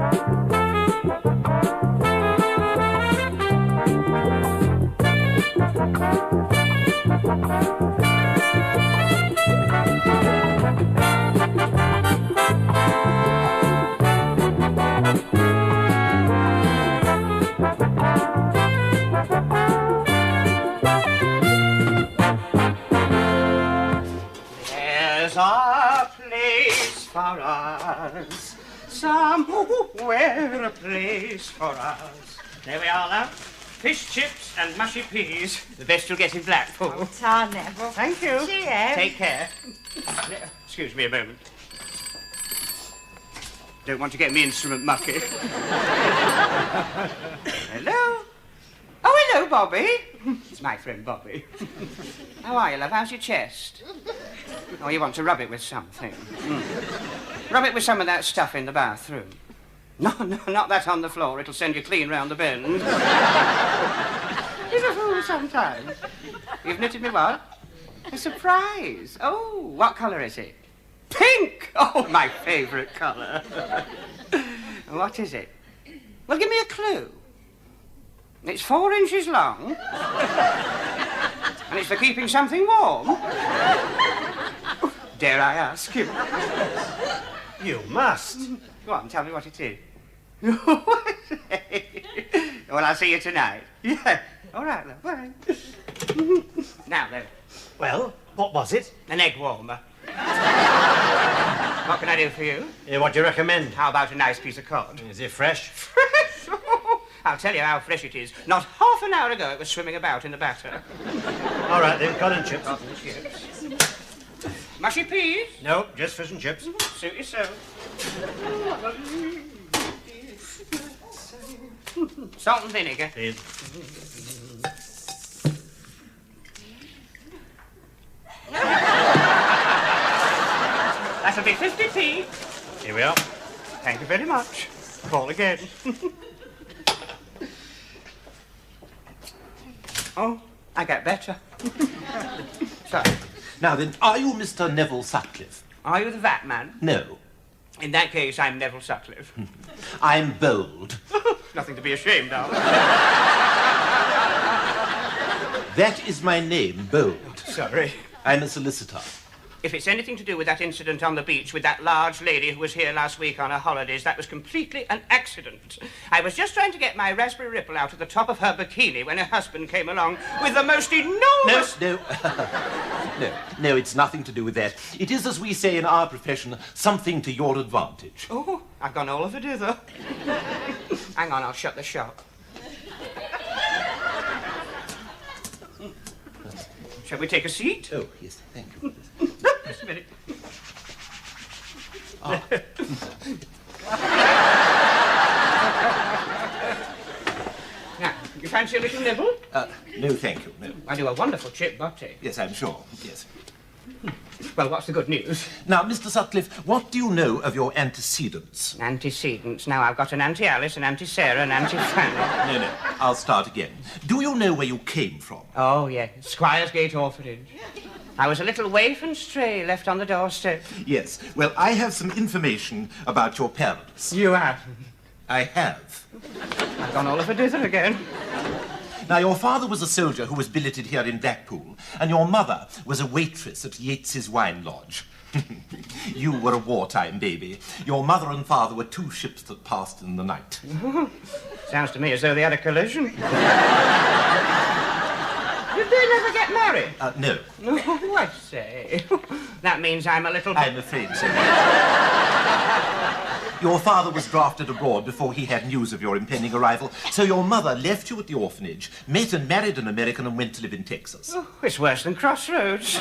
There's a place for us, somewhere a place for us. There we are now. Fish, chips and mushy peas. The best you'll get in Blackpool. Oh, ta, Neville. Thank you. Cheers. Take care. Excuse me a moment. Don't want to get me instrument mucky. Hello? Oh, hello, Bobby. It's my friend Bobby. How are you, love? How's your chest? Oh, you want to rub it with something. Rub it with some of that stuff in the bathroom. No, not that on the floor. It'll send you clean round the bend. He's a fool sometimes. You've knitted me what? A surprise. Oh, what colour is it? Pink! Oh, my favourite colour. What is it? Well, give me a clue. It's 4 inches long. And it's for keeping something warm. Dare I ask you? You must. Go on, tell me what it is. Well, I'll see you tonight. Yeah. All right, love. Bye. Now, then. Well, what was it? An egg warmer. What can I do for you? What do you recommend? How about a nice piece of cod? Is it fresh? Fresh? I'll tell you how fresh it is. Not half an hour ago it was swimming about in the batter. All right, then, cod and chips. Cod and chips. Mushy peas? No, just fish and chips. Suit yourself. Salt and vinegar. Please. That'll be 50p. Here we are. Thank you very much. Call again. Oh, I get better. Sorry. Now then, are you Mr. Neville Sutcliffe? Are you the vat man? No. In that case, I'm Neville Sutcliffe. I'm bold. Nothing to be ashamed of. That is my name, Bold. Sorry. I'm a solicitor. If it's anything to do with that incident on the beach with that large lady who was here last week on her holidays, that was completely an accident. I was just trying to get my raspberry ripple out of the top of her bikini when her husband came along with the most enormous... No. No, it's nothing to do with that. It is, as we say in our profession, something to your advantage. Oh, I've gone all of it hither. Hang on, I'll shut the shop. Shall we take a seat? Oh, yes, thank you. Just a minute. Ah. Now, you fancy a little nibble? No, thank you, no. I do a wonderful chip butty. Yes, I'm sure, yes. Well, what's the good news? Now, Mr. Sutcliffe, what do you know of your antecedents? Antecedents. Now, I've got an Auntie Alice, an Auntie Sarah, an Auntie Fanny. No, I'll start again. Do you know where you came from? Oh, yeah. Squiresgate Orphanage. I was a little waif and stray left on the doorstep. Yes. Well, I have some information about your parents. You have? I have. I've gone all of a dither again. Now, your father was a soldier who was billeted here in Blackpool, and your mother was a waitress at Yates's Wine Lodge. You were a wartime baby. Your mother and father were 2 ships that passed in the night. Sounds to me as though they had a collision. Did they never get married? No. Oh, I say. That means I'm a little... I'm afraid so. Your father was drafted abroad before he had news of your impending arrival, so your mother left you at the orphanage, met and married an American, and went to live in Texas. Oh, it's worse than Crossroads.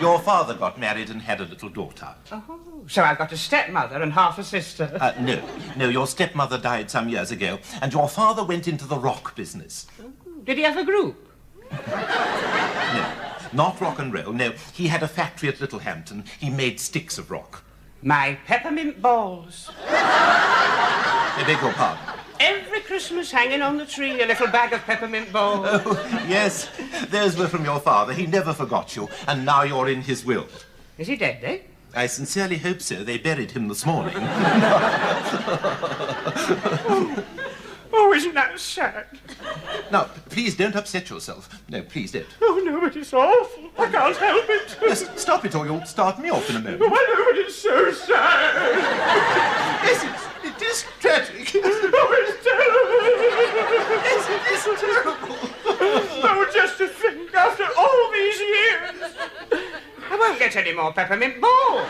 Your father got married and had a little daughter. Oh, so I've got a stepmother and half a sister. No, your stepmother died some years ago, and your father went into the rock business. Did he have a group? No, not rock and roll, no. He had a factory at Littlehampton. He made sticks of rock. My peppermint balls. I beg your pardon? Every Christmas hanging on the tree, a little bag of peppermint balls. Oh, yes, those were from your father. He never forgot you, and now you're in his will. Is he dead, eh? I sincerely hope so. They buried him this morning. Oh, isn't that sad? Now, please don't upset yourself. No, please don't. Oh, no, but it's awful. I can't help it. Yes, stop it or you'll start me off in a moment. Oh, I know, but it's so sad. Yes, it is tragic. Oh, it's terrible. Yes, it is terrible. Oh, just to think, after all these years. I won't get any more peppermint balls.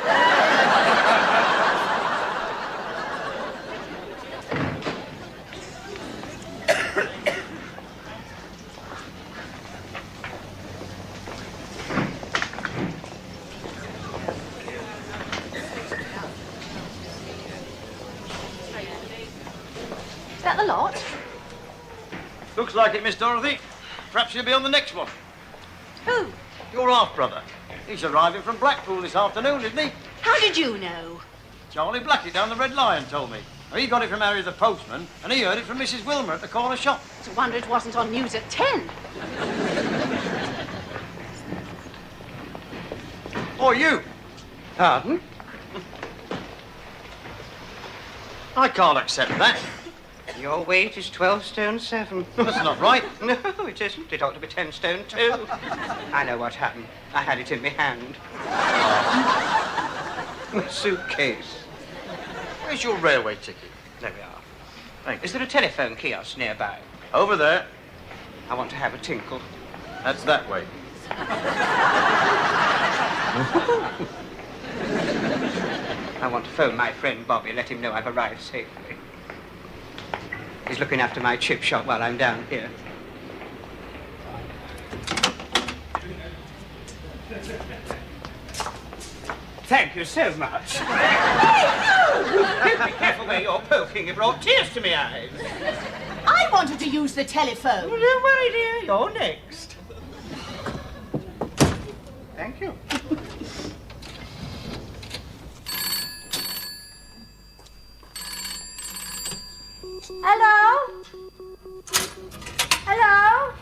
Is that the lot? Looks like it, Miss Dorothy. Perhaps you'll be on the next one. Who? Your half-brother. He's arriving from Blackpool this afternoon, isn't he? How did you know? Charlie Blackie down the Red Lion told me. He got it from Harry the postman, and he heard it from Mrs. Wilmer at the corner shop. It's a wonder it wasn't on news at 10. Or you. Pardon? I can't accept that. Your weight is 12 stone 7. That's not right. No, it isn't. It ought to be 10 stone 2. I know what happened. I had it in my hand. My suitcase. Where's your railway ticket? There we are. Thanks. Is there a telephone kiosk nearby? Over there. I want to have a tinkle. That's that way. I want to phone my friend Bobby, let him know I've arrived safely. He's looking after my chip shop while I'm down here. Thank you so much. Be careful where you're poking. It brought tears to my eyes. I wanted to use the telephone. Well, don't worry, dear. You're next. Thank you. Hello? Hello?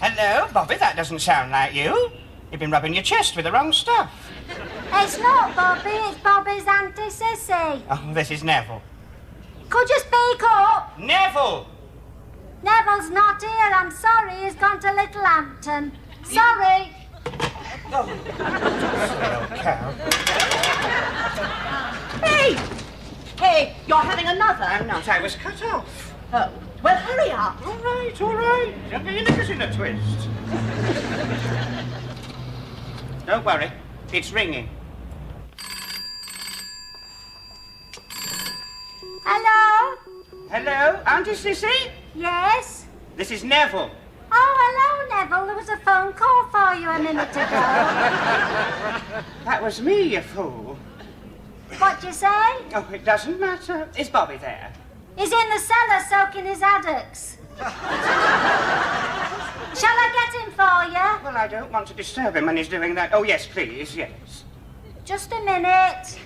Hello, Bobby. That doesn't sound like you. You've been rubbing your chest with the wrong stuff. It's not Bobby, it's Bobby's Auntie Sissy. Oh, this is Neville. Could you speak up? Neville! Neville's not here, I'm sorry, he's gone to Little Hampton. Sorry. Cow. Hey! Hey, you're having another? I'm not. I was cut off. Oh, well, hurry up. All right, all right. Don't get your knickers in a twist. Don't worry. It's ringing. Hello? Hello, Auntie Sissy? Yes? This is Neville. Oh, hello, Neville. There was a phone call for you a minute ago. That was me, you fool. What'd you say? Oh, it doesn't matter. Is Bobby there? He's in the cellar soaking his haddocks. Shall I get him for you? Well, I don't want to disturb him when he's doing that. Oh, yes, please, yes. Just a minute.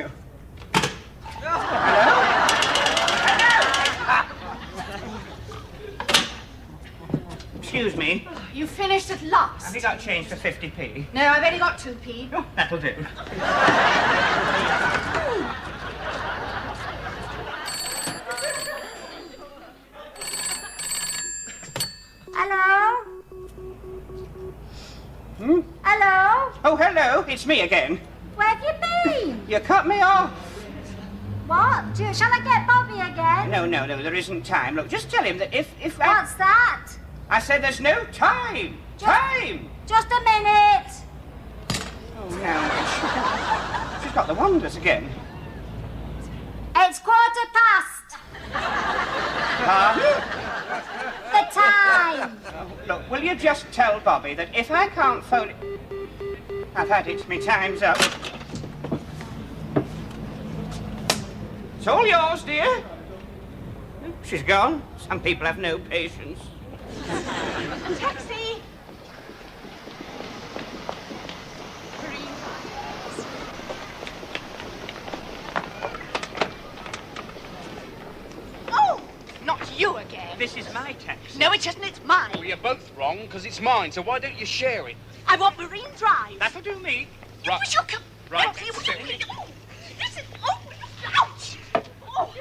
Excuse me. You finished at last. Have you got change for 50p? No, I've only got 2p. Oh, that'll do. Hello? Hello? Oh, hello. It's me again. Where have you been? You cut me off. What? Shall I get Bobby again? No, there isn't time. Look, just tell him that if I... What's that? I said there's no time. Time! Just a minute. Oh, no. She's got the wonders again. It's 1:15. The time. Oh, look, will you just tell Bobby that if I can't phone it... I've had it. My time's up. It's all yours, dear. She's gone. Some people have no patience. Taxi! Oh, not you again. This is my taxi. No, it isn't. It's mine. Well, you're both wrong, because it's mine, so why don't you share it? I want Marine Drive. That'll do me. Right. Would you come? Right. Oh, listen. Oh, ouch. Oh.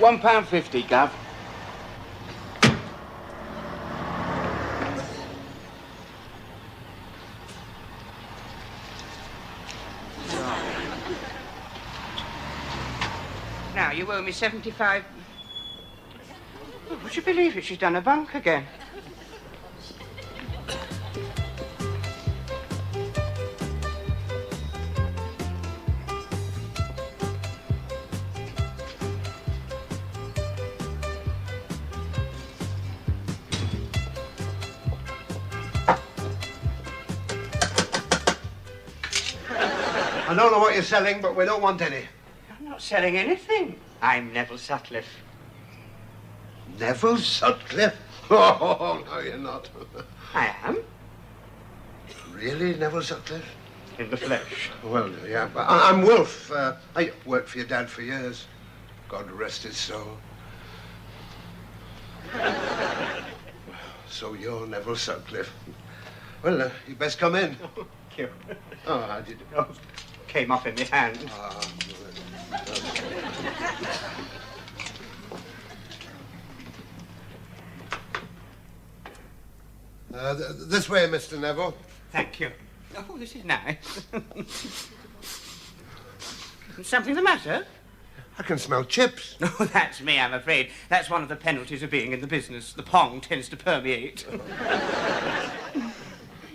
£1.50, Gov. Now, you owe me 75... Oh, would you believe it? She's done a bunk again. I don't know what you're selling, but we don't want any. I'm not selling anything. I'm Neville Sutcliffe. Neville Sutcliffe? Oh, no, you're not. I am. Really, Neville Sutcliffe? In the flesh. Well, yeah, but I'm Wolf. I worked for your dad for years. God rest his soul. So you're Neville Sutcliffe. Well, you best come in. Thank you. Oh, how did you... Oh, came off in my hand. This way, Mr. Neville. Thank you. Oh, this is nice. Something the matter? I can smell chips. Oh, that's me, I'm afraid. That's one of the penalties of being in the business. The pong tends to permeate.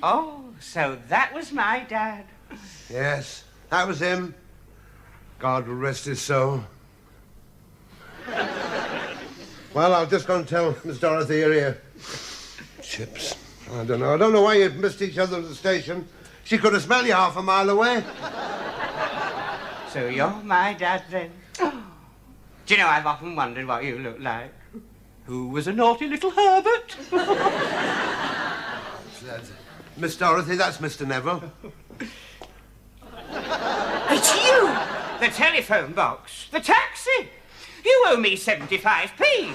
Oh, so that was my dad. Yes, that was him. God will rest his soul. Well, I'll just go and tell Miss Dorothy you're here. Chips. I don't know why you missed each other at the station. She could have smelled you half a mile away. So you're my dad, then? Do you know, I've often wondered what you look like. Who was a naughty little Herbert? Miss Dorothy, that's Mr. Neville. It's you! The telephone box. The taxi. You owe me 75p.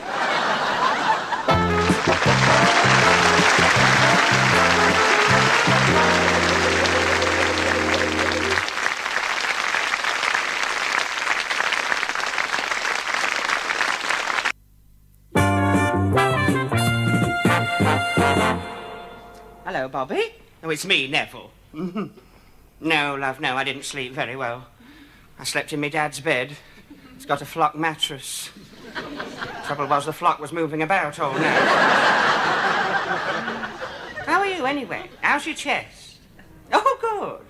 Hello, Bobby. Oh, it's me, Neville. No, love, no, I didn't sleep very well. I slept in my dad's bed. It's got a flock mattress. Trouble was, the flock was moving about all night. How are you, anyway? How's your chest? Oh, good.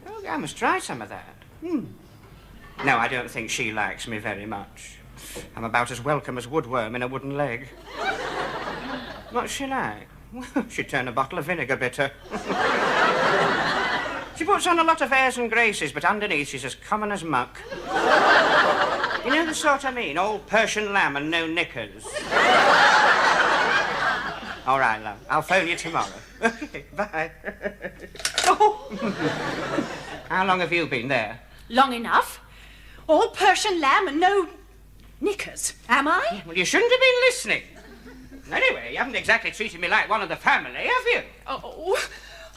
Oh, I must try some of that. No, I don't think she likes me very much. I'm about as welcome as woodworm in a wooden leg. What's she like? Well, she'd turn a bottle of vinegar bitter. She puts on a lot of airs and graces, but underneath she's as common as muck. You know the sort I mean? All Persian lamb and no knickers. All right, love. I'll phone you tomorrow. Okay, bye. Oh. How long have you been there? Long enough. All Persian lamb and no knickers, am I? Well, you shouldn't have been listening. Anyway, you haven't exactly treated me like one of the family, have you?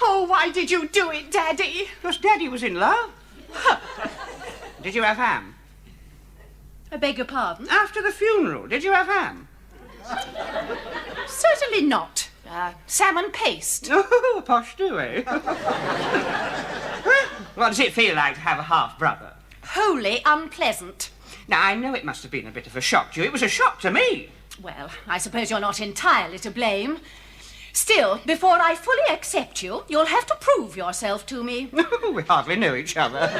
Oh, why did you do it, Daddy? Because Daddy was in love. Did you have ham? I beg your pardon? After the funeral, did you have ham? Certainly not. Salmon paste. Oh, a posh do, eh? What does it feel like to have a half-brother? Wholly unpleasant. Now, I know it must have been a bit of a shock to you. It was a shock to me. Well, I suppose you're not entirely to blame. Still, before I fully accept you, you'll have to prove yourself to me. We hardly know each other.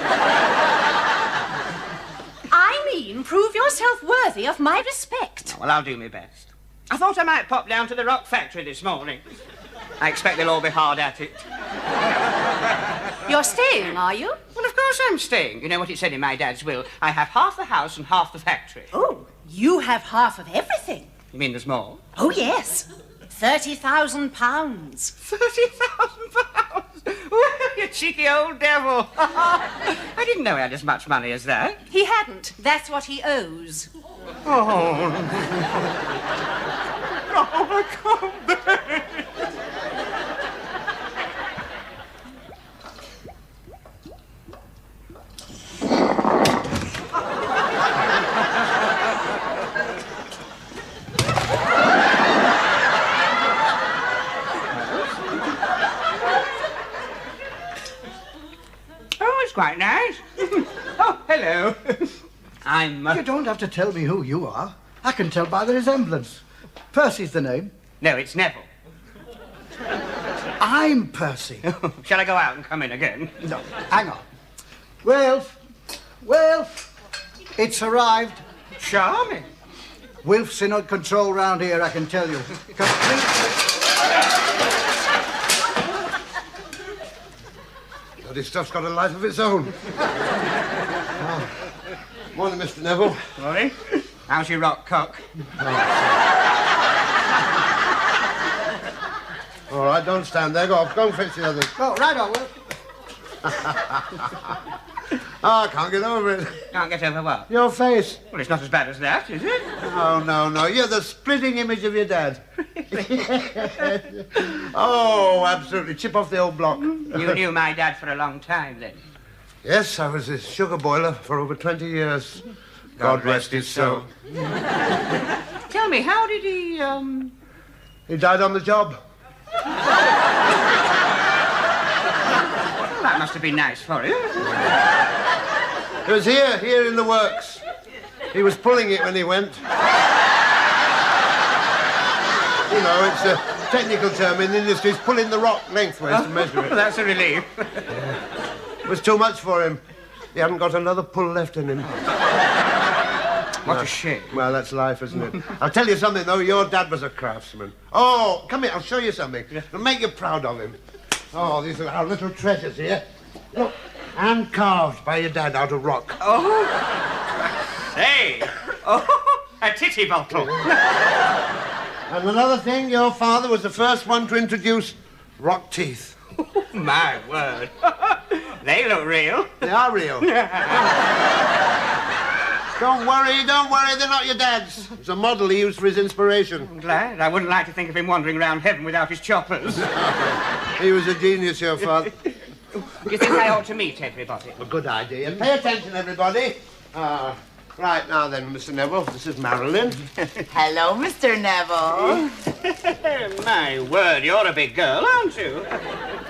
I mean, prove yourself worthy of my respect. Oh, well, I'll do my best. I thought I might pop down to the rock factory this morning. I expect they'll all be hard at it. You're staying, are you? Well, of course I'm staying. You know what it said in my dad's will? I have half the house and half the factory. Oh, you have half of everything. You mean there's more? Oh, yes. £30,000. £30,000? Well, you cheeky old devil. I didn't know he had as much money as that. He hadn't. That's what he owes. Oh, I can't bear it. That's quite nice. Oh, hello. I'm... You don't have to tell me who you are. I can tell by the resemblance. Percy's the name. No, it's Neville. I'm Percy. Shall I go out and come in again? No, hang on. Wilf, it's arrived. Charming. Wilf's in control round here, I can tell you. Bloody stuff's got a life of its own. Morning, Mr. Neville. Morning. How's your rock cock? All right, don't stand there. Go off. Go and fetch the others. Oh, right on, Wilf. I can't get over it. Can't get over what? Your face. Well, it's not as bad as that, is it? Oh, no. You're the splitting image of your dad. Oh, absolutely. Chip off the old block. You knew my dad for a long time, then? Yes, I was his sugar boiler for over 20 years. God rest his soul. Tell me, how did he, He died on the job. Well, that must have been nice for him. It was here in the works. He was pulling it when he went. You know, it's a technical term in the industry. It's pulling the rock lengthways to measure it. That's a relief. It was too much for him. He hadn't got another pull left in him. What a shame. Well, that's life, isn't it? I'll tell you something, though. Your dad was a craftsman. Oh, come here. I'll show you something. It'll make you proud of him. Oh, these are our little treasures here. Look, hand carved by your dad out of rock. Oh. Hey. Oh, a titty bottle. And another thing, your father was the first one to introduce rock teeth. Oh, my word. They look real. They are real. Don't worry, they're not your dad's. It's a model he used for his inspiration. I'm glad. I wouldn't like to think of him wandering around heaven without his choppers. He was a genius, your father. Do you think I ought to meet everybody? A good idea. Pay attention, everybody. Right, now then, Mr. Neville, this is Marilyn. Hello, Mr. Neville. My word, you're a big girl, aren't you?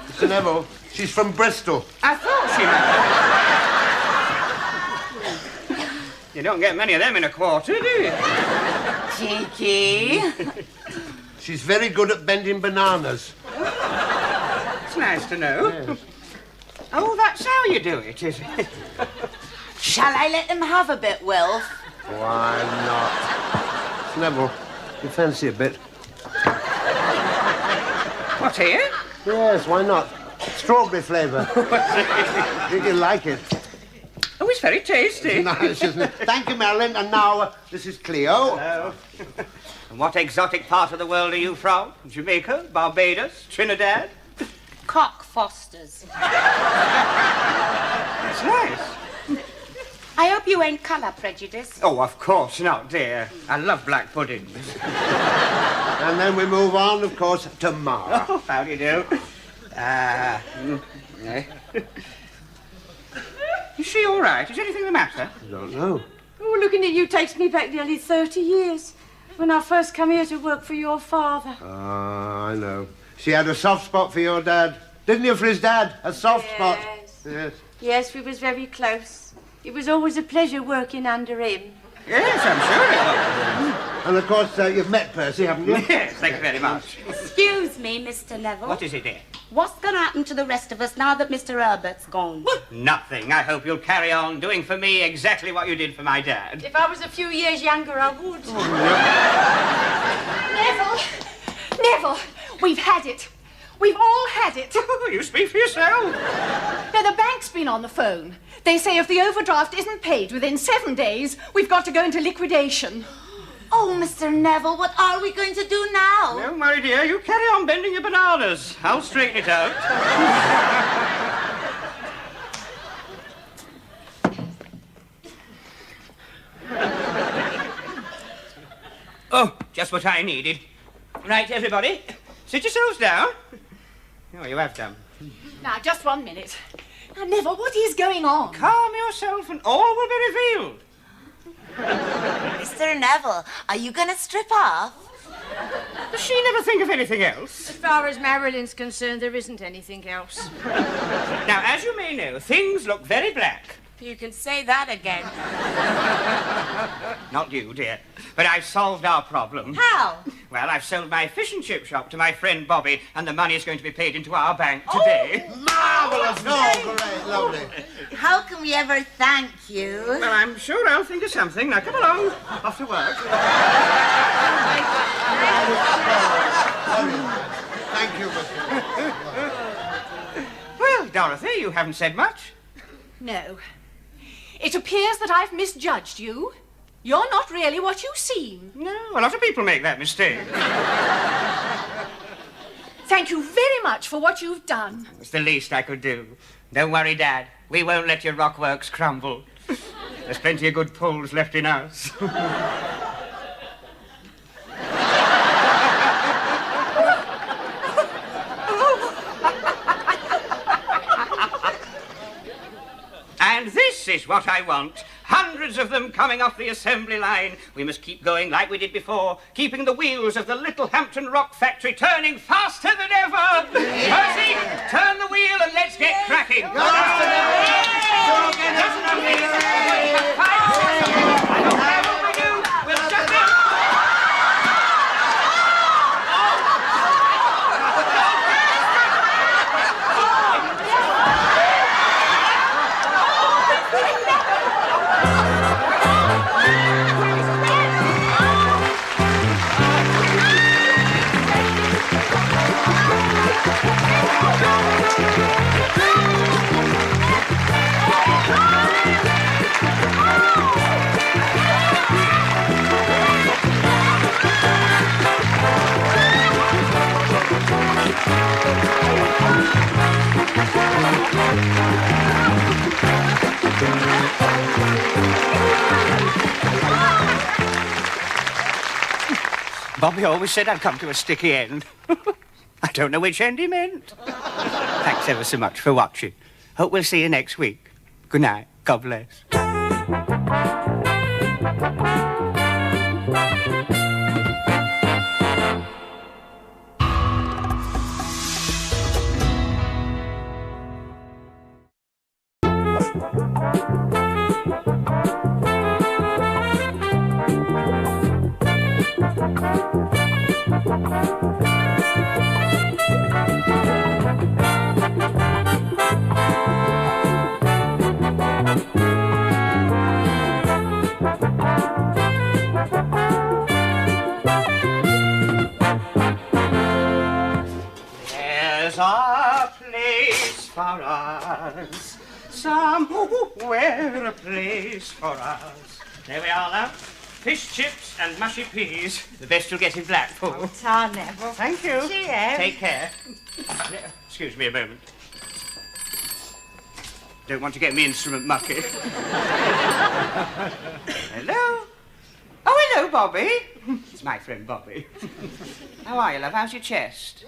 Mr. Neville, she's from Bristol. I thought she might. You don't get many of them in a quarter, do you? Cheeky. She's very good at bending bananas. It's nice to know. Yes. Oh, that's how you do it, is it? Shall I let him have a bit, Wilf? Why not? Mr. Neville, you fancy a bit? What's here? Yes, why not? Strawberry flavour. Think you'll like it. Oh, it's very tasty. Nice, isn't it? Thank you, Marilyn. And now, this is Cleo. Hello. And what exotic part of the world are you from? Jamaica, Barbados, Trinidad? Cock Fosters. That's nice. I hope you ain't colour prejudiced. Oh, of course not, dear. I love black puddings. And then we move on, of course, to Mara. Oh, how do you do? Is she all right? Is anything the matter? I don't know. Oh, looking at you takes me back nearly 30 years. When I first come here to work for your father. Ah, I know. She had a soft spot for your dad. Didn't you, for his dad? A soft spot. Yes. Yes, we was very close. It was always a pleasure working under him. Yes, I'm sure it was. And, of course, you've met Percy, haven't you? Yes, thank you very much. Excuse me, Mr. Neville. What is it, dear? What's going to happen to the rest of us now that Mr. Herbert's gone? Nothing. I hope you'll carry on doing for me exactly what you did for my dad. If I was a few years younger, I would. Neville, we've had it. We've all had it. You speak for yourself. Now, the bank's been on the phone. They say if the overdraft isn't paid within 7 days, we've got to go into liquidation. Oh, Mr. Neville, what are we going to do now? Don't worry, dear. You carry on bending your bananas. I'll straighten it out. Oh, just what I needed. Right, everybody, sit yourselves down. Oh, you have done. Now, just 1 minute. Now, Neville, what is going on? Calm yourself and all will be revealed. Mr. Neville, are you going to strip off? Does she never think of anything else? As far as Marilyn's concerned, there isn't anything else. Now, as you may know, things look very black. You can say that again. Not you, dear. But I've solved our problem. How? Well, I've sold my fish and chip shop to my friend Bobby, and the money is going to be paid into our bank today. Marvellous! Oh, great, lovely. How can we ever thank you? Well, I'm sure I'll think of something. Now, come along. Off to work. Thank you, Mr. Well, Dorothy, you haven't said much. No. It appears that I've misjudged you. You're not really what you seem. No, a lot of people make that mistake. Thank you very much for what you've done. It's the least I could do. Don't worry, Dad. We won't let your rockworks crumble. There's plenty of good pulls left in us. And this is what I want. Hundreds of them coming off the assembly line. We must keep going like we did before, keeping the wheels of the Little Hampton Rock Factory turning faster than ever. Percy, turn the wheel and let's get cracking. We'll shut them. Bobby always said I'd come to a sticky end. I don't know which end he meant. Thanks ever so much for watching. Hope we'll see you next week. Good night. God bless. There's a place for us, somewhere a place for us. There we are now. Fish, chips and mushy peas. The best you'll get in Blackpool. Oh, ta, Neville. Thank you. Cheerio. Take care. Excuse me a moment. Don't want to get me instrument mucky. Hello? Oh, hello, Bobby. It's my friend Bobby. How are you, love? How's your chest?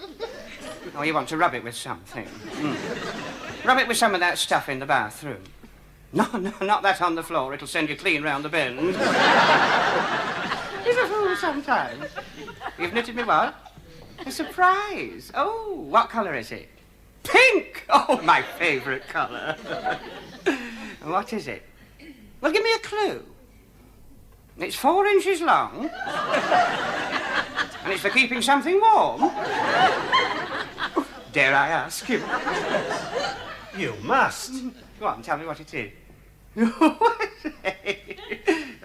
Oh, you want to rub it with something? Rub it with some of that stuff in the bathroom. No, not that on the floor. It'll send you clean round the bend. He's a fool sometimes. You've knitted me what? A surprise. Oh, what colour is it? Pink! Oh, my favourite colour. What is it? Well, give me a clue. It's 4 inches long. And it's for keeping something warm. Dare I ask you? You must. Go on, tell me what it is.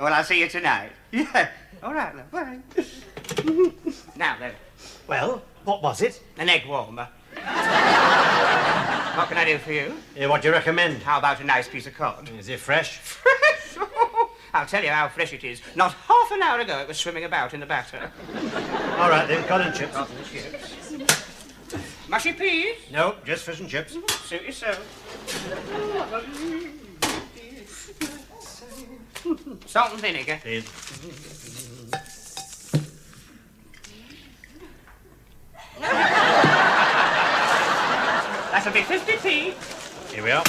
Well, I'll see you tonight. Yeah. All right, love. Bye. Now, then. Well, what was it? An egg warmer. What can I do for you? What do you recommend? How about a nice piece of cod? Is it fresh? Fresh? Oh, I'll tell you how fresh it is. Not half an hour ago it was swimming about in the batter. All right, then, cod and chips. Cod and chips. Mushy peas? No, just fish and chips. Suit yourself. Salt and vinegar. Please. That'll be 50p. Here we are.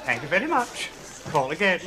Thank you very much. Call again.